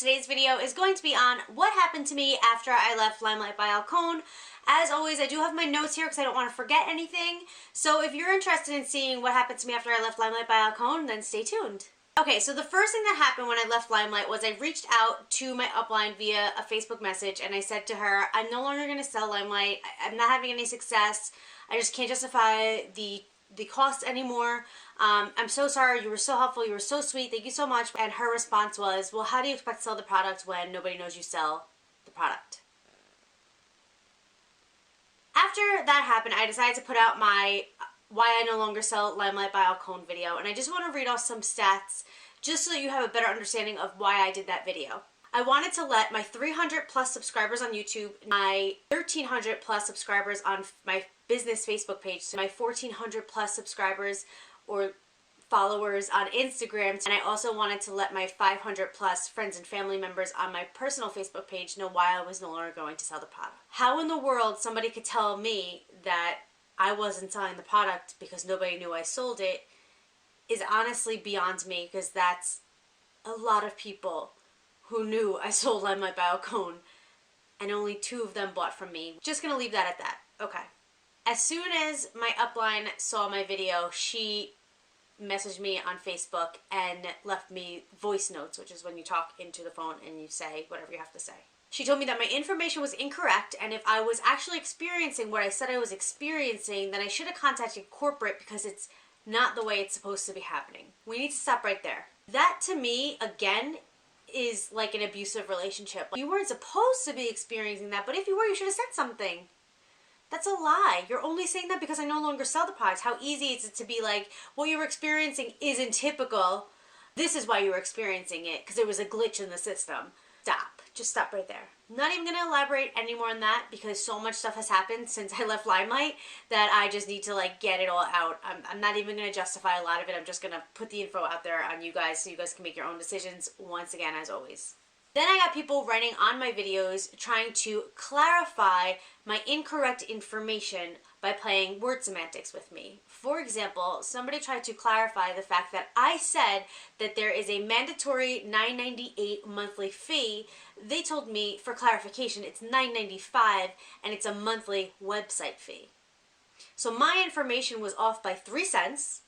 today's video is going to be on what happened to me after I left LimeLight by Alcone. As always, I do have my notes here because I don't want to forget anything. So if you're interested in seeing what happened to me after I left LimeLight by Alcone, then stay tuned. Okay, so the first thing that happened when I left LimeLight was I reached out to my upline via a Facebook message and I said to her, I'm no longer going to sell LimeLight. I'm not having any success. I just can't justify the cost anymore. I'm so sorry. You were so helpful. You were so sweet. Thank you so much. And her response was, well, how do you expect to sell the product when nobody knows you sell the product? After that happened, I decided to put out my why I no longer sell LimeLight by Alcone video. And I just want to read off some stats just so that you have a better understanding of why I did that video. I wanted to let my 300 plus subscribers on YouTube, my 1300 plus subscribers on my business Facebook page, so my 1400 plus subscribers or followers on Instagram, and I also wanted to let my 500 plus friends and family members on my personal Facebook page know why I was no longer going to sell the product. How in the world somebody could tell me that I wasn't selling the product because nobody knew I sold it is honestly beyond me, because that's a lot of people who knew I sold LimeLight by Alcone, and only 2 of them bought from me. Just gonna leave that at that. Okay. As soon as my upline saw my video, she messaged me on Facebook and left me voice notes, which is when you talk into the phone and you say whatever you have to say. She told me that my information was incorrect, and if I was actually experiencing what I said I was experiencing, then I should have contacted corporate because it's not the way it's supposed to be happening. We need to stop right there. That to me, again, is like an abusive relationship. You weren't supposed to be experiencing that, but if you were, you should have said something. That's a lie. You're only saying that because I no longer sell the product. How easy is it to be like, what you were experiencing isn't typical. This is why you were experiencing it, because there was a glitch in the system. Stop. Just stop right there. Not even going to elaborate anymore on that because so much stuff has happened since I left LimeLight that I just need to like get it all out. I'm not even going to justify a lot of it. I'm just going to put the info out there on you guys so you guys can make your own decisions once again, as always. Then I got people writing on my videos trying to clarify my incorrect information by playing word semantics with me. For example, somebody tried to clarify the fact that I said that there is a mandatory $9.98 monthly fee. They told me, for clarification, it's $9.95 and it's a monthly website fee. So my information was off by 3 cents.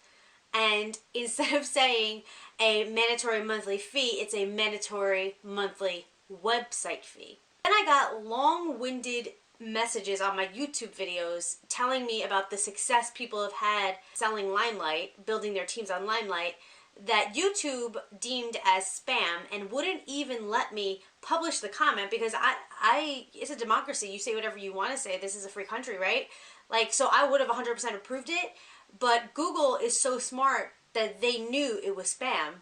And instead of saying a mandatory monthly fee, it's a mandatory monthly website fee. Then I got long-winded messages on my YouTube videos telling me about the success people have had selling LimeLight, building their teams on LimeLight, that YouTube deemed as spam and wouldn't even let me publish the comment because it's a democracy. You say whatever you want to say. This is a free country, right? Like, so I would have 100% approved it. But Google is so smart that they knew it was spam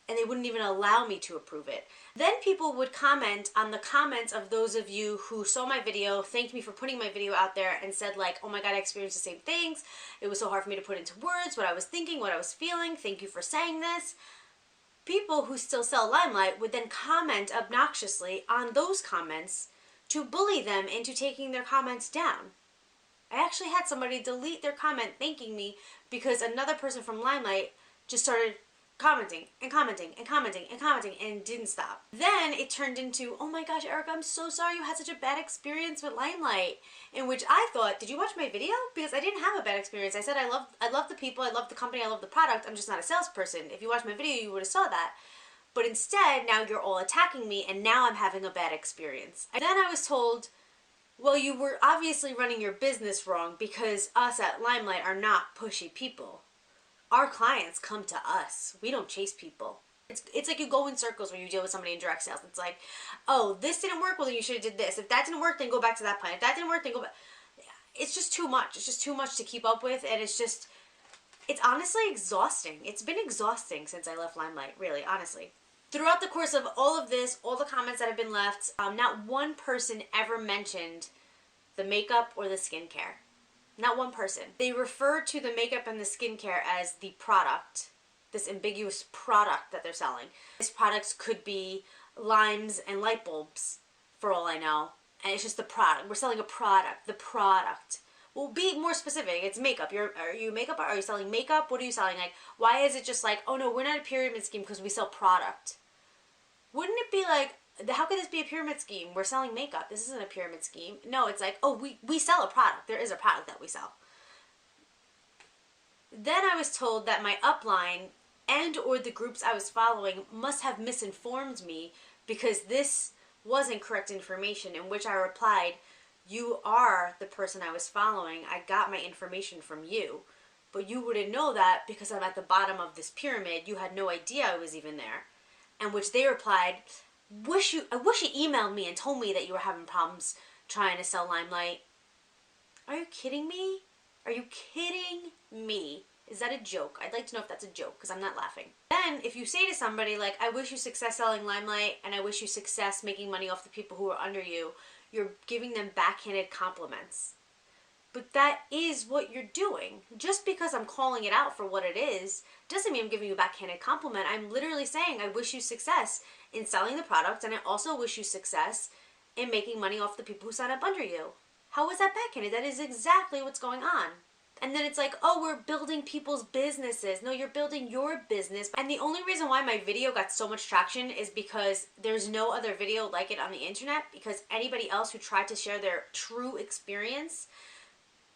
and they wouldn't even allow me to approve it. Then people would comment on the comments of those of you who saw my video, thanked me for putting my video out there and said like, oh my God, I experienced the same things. It was so hard for me to put into words what I was thinking, what I was feeling. Thank you for saying this. People who still sell LimeLight would then comment obnoxiously on those comments to bully them into taking their comments down. I actually had somebody delete their comment thanking me because another person from LimeLight just started commenting and commenting and commenting and commenting and didn't stop. Then it turned into, oh my gosh, Erica, I'm so sorry you had such a bad experience with LimeLight. In which I thought, did you watch my video? Because I didn't have a bad experience. I said I love the people, I love the company, I love the product. I'm just not a salesperson. If you watched my video, you would have saw that. But instead, now you're all attacking me and now I'm having a bad experience. And then I was told, well, you were obviously running your business wrong because us at LimeLight are not pushy people. Our clients come to us. We don't chase people. It's like you go in circles when you deal with somebody in direct sales. It's like, oh, this didn't work, well, then you should have did this. If that didn't work, then go back to that plan. If that didn't work, then go back. It's just too much. It's just too much to keep up with, and it's honestly exhausting. It's been exhausting since I left LimeLight, really, honestly. Throughout the course of all of this, all the comments that have been left, not one person ever mentioned the makeup or the skincare. Not one person. They refer to the makeup and the skincare as the product, this ambiguous product that they're selling. These products could be limes and light bulbs, for all I know. And it's just the product. We're selling a product. The product. Well, be more specific. It's makeup. Are you makeup? Are you selling makeup? What are you selling? Like, why is it just like, oh no, we're not a pyramid scheme because we sell product? Wouldn't it be like, how could this be a pyramid scheme? We're selling makeup. This isn't a pyramid scheme. No, it's like, oh, we sell a product. There is a product that we sell. Then I was told that my upline and or the groups I was following must have misinformed me because this wasn't correct information, in which I replied, you are the person I was following. I got my information from you. But you wouldn't know that because I'm at the bottom of this pyramid. You had no idea I was even there. And which they replied, I wish you emailed me and told me that you were having problems trying to sell LimeLight. Are you kidding me? Are you kidding me? Is that a joke? I'd like to know if that's a joke, because I'm not laughing. Then, if you say to somebody, like, I wish you success selling LimeLight, and I wish you success making money off the people who are under you, you're giving them backhanded compliments. But that is what you're doing. Just because I'm calling it out for what it is, doesn't mean I'm giving you a backhanded compliment. I'm literally saying I wish you success in selling the product, and I also wish you success in making money off the people who sign up under you. How is that backhanded? That is exactly what's going on. And then it's like, oh, we're building people's businesses. No, you're building your business. And the only reason why my video got so much traction is because there's no other video like it on the internet, because anybody else who tried to share their true experience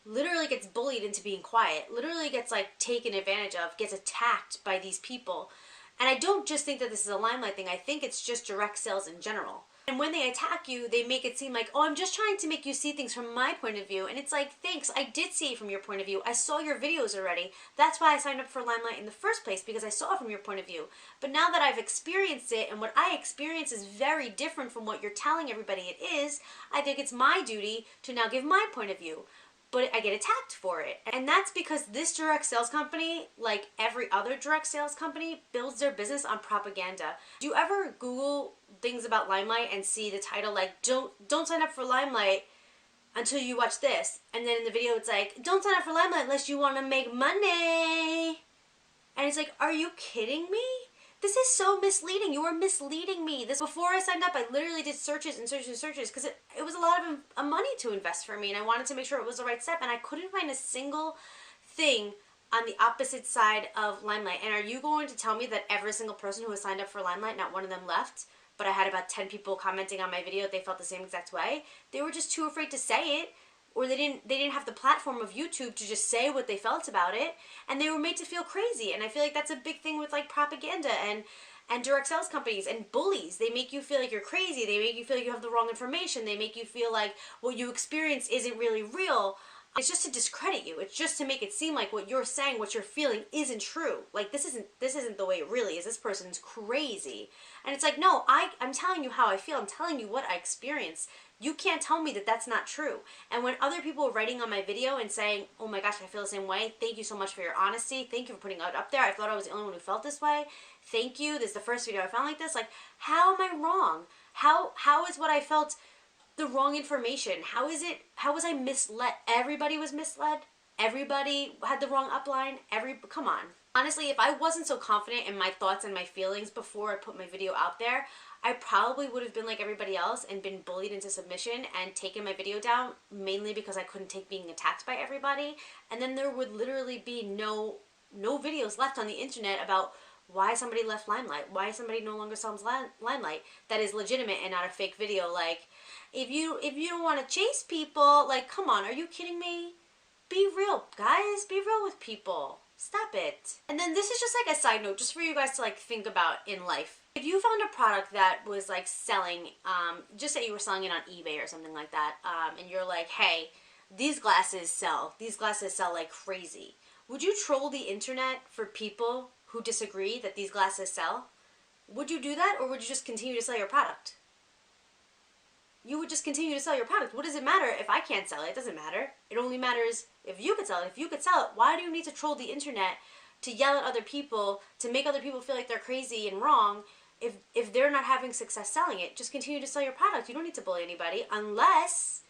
literally gets bullied into being quiet, literally gets like taken advantage of, gets attacked by these people. And I don't just think that this is a LimeLight thing, I think it's just direct sales in general. And when they attack you, they make it seem like, oh, I'm just trying to make you see things from my point of view. And it's like, thanks, I did see it from your point of view. I saw your videos already. That's why I signed up for LimeLight in the first place, because I saw it from your point of view. But now that I've experienced it, and what I experience is very different from what you're telling everybody it is, I think it's my duty to now give my point of view. But I get attacked for it. And that's because this direct sales company, like every other direct sales company, builds their business on propaganda. Do you ever Google things about LimeLight and see the title like, don't sign up for LimeLight until you watch this? And then in the video it's like, don't sign up for LimeLight unless you want to make money. And it's like, are you kidding me? This is so misleading. You are misleading me. This, before I signed up, I literally did searches and searches and searches because it was a lot of money to invest for me, and I wanted to make sure it was the right step, and I couldn't find a single thing on the opposite side of LimeLight. And are you going to tell me that every single person who has signed up for LimeLight, not one of them left, but I had about 10 people commenting on my video, they felt the same exact way? They were just too afraid to say it, or they didn't have the platform of YouTube to just say what they felt about it, and they were made to feel crazy. And I feel like that's a big thing with like propaganda and direct sales companies and bullies. They make you feel like you're crazy. They make you feel like you have the wrong information. They make you feel like what you experience isn't really real. It's just to discredit you. It's just to make it seem like what you're saying, what you're feeling isn't true. Like this isn't the way it really is. This person's crazy. And it's like, no, I'm telling you how I feel. I'm telling you what I experienced. You can't tell me that that's not true. And when other people are writing on my video and saying, oh my gosh, I feel the same way. Thank you so much for your honesty. Thank you for putting it up there. I thought I was the only one who felt this way. Thank you. This is the first video I found like this. Like, how am I wrong? How is what I felt the wrong information? How was I misled? Everybody was misled. Everybody had the wrong upline. Come on. Honestly, if I wasn't so confident in my thoughts and my feelings before I put my video out there, I probably would have been like everybody else and been bullied into submission and taken my video down, mainly because I couldn't take being attacked by everybody. And then there would literally be no videos left on the internet about why somebody left LimeLight, why somebody no longer sells LimeLight that is legitimate and not a fake video. Like, if you don't want to chase people, like, come on, are you kidding me? Be real, guys. Be real with people. Stop it. And then this is just like a side note, just for you guys to like think about in life. If you found a product that was like selling, just say you were selling it on eBay or something like that, and you're like, hey, these glasses sell like crazy. Would you troll the internet for people who disagree that these glasses sell? Would you do that, or would you just continue to sell your product? You would just continue to sell your product. What does it matter if I can't sell it? It doesn't matter. It only matters if you could sell it. If you could sell it, why do you need to troll the internet to yell at other people, to make other people feel like they're crazy and wrong if they're not having success selling it? Just continue to sell your product. You don't need to bully anybody unless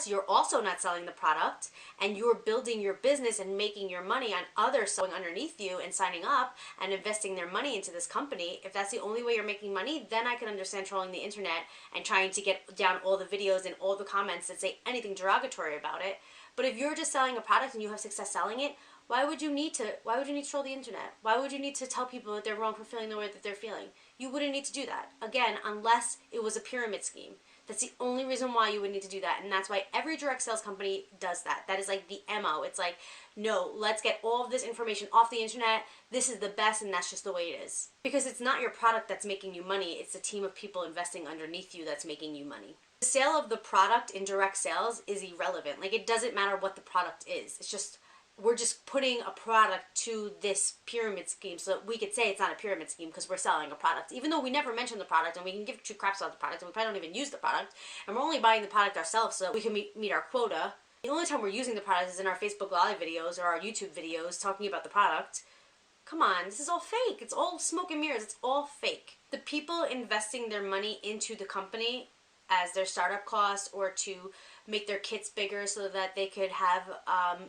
you're also not selling the product and you're building your business and making your money on others going underneath you and signing up and investing their money into this company. If that's the only way you're making money, then I can understand trolling the internet and trying to get down all the videos and all the comments that say anything derogatory about it. But if you're just selling a product and you have success selling it, why would you need to troll the internet? Why would you need to tell people that they're wrong for feeling the way that they're feeling? you wouldn't need to do that. Again, unless it was a pyramid scheme. That's the only reason why you would need to do that. And that's why every direct sales company does that. That is like the MO. It's like, no, let's get all of this information off the internet. This is the best, and that's just the way it is. Because it's not your product that's making you money. It's a team of people investing underneath you that's making you money. The sale of the product in direct sales is irrelevant. Like, it doesn't matter what the product is. It's just, we're just putting a product to this pyramid scheme so that we could say it's not a pyramid scheme because we're selling a product. Even though we never mention the product and we can give two craps about the product and we probably don't even use the product, and we're only buying the product ourselves so that we can meet our quota. The only time we're using the product is in our Facebook Live videos or our YouTube videos talking about the product. Come on, this is all fake. It's all smoke and mirrors. It's all fake. The people investing their money into the company as their startup cost or to make their kits bigger so that they could have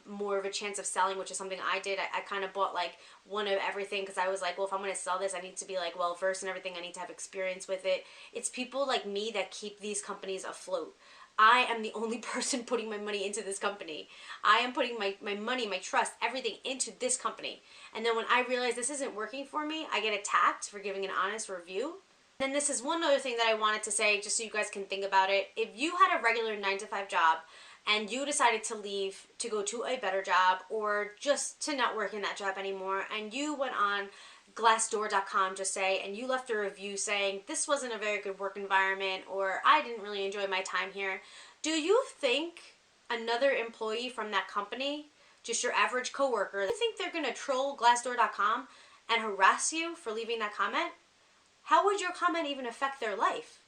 more of a chance of selling, which is something I did. I kind of bought like one of everything because I was like, well, if I'm going to sell this, I need to be like well versed in everything. I need to have experience with it. It's people like me that keep these companies afloat. I am the only person putting my money into this company. I am putting my money, my trust, everything into this company. And then when I realize this isn't working for me, I get attacked for giving an honest review. And then this is one other thing that I wanted to say just so you guys can think about it. If you had a regular 9-to-5 job and you decided to leave to go to a better job or just to not work in that job anymore, and you went on Glassdoor.com, just say, and you left a review saying this wasn't a very good work environment or I didn't really enjoy my time here, do you think another employee from that company, just your average coworker, do you think they're going to troll Glassdoor.com and harass you for leaving that comment? How would your comment even affect their life?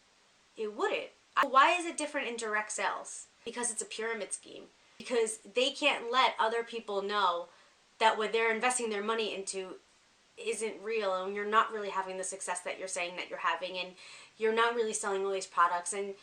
It wouldn't. Why is it different in direct sales? Because it's a pyramid scheme. Because they can't let other people know that what they're investing their money into isn't real and you're not really having the success that you're saying that you're having and you're not really selling all these products and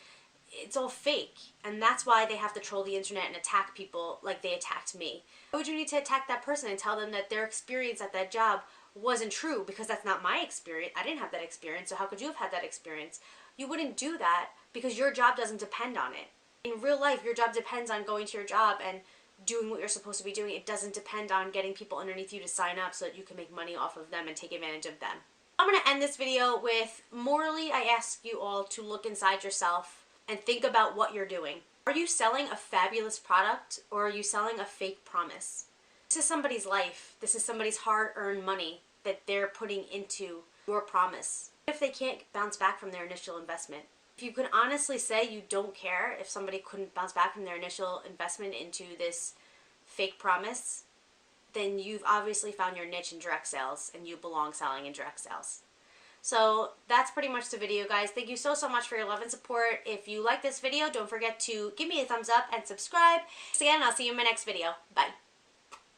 it's all fake. And that's why they have to troll the internet and attack people like they attacked me. Why would you need to attack that person and tell them that their experience at that job wasn't true? Because that's not my experience. I didn't have that experience, so how could you have had that experience? You wouldn't do that because your job doesn't depend on it. In real life, your job depends on going to your job and doing what you're supposed to be doing. It doesn't depend on getting people underneath you to sign up so that you can make money off of them and take advantage of them. I'm going to end this video with, morally, I ask you all to look inside yourself and think about what you're doing. Are you selling a fabulous product or are you selling a fake promise? This is somebody's life. This is somebody's hard-earned money that they're putting into your promise. What if they can't bounce back from their initial investment? If you can honestly say you don't care if somebody couldn't bounce back from their initial investment into this fake promise, then you've obviously found your niche in direct sales and you belong selling in direct sales. So that's pretty much the video, guys. Thank you so much for your love and support. If you like this video, don't forget to give me a thumbs up and subscribe. Thanks again, and I'll see you in my next video. Bye.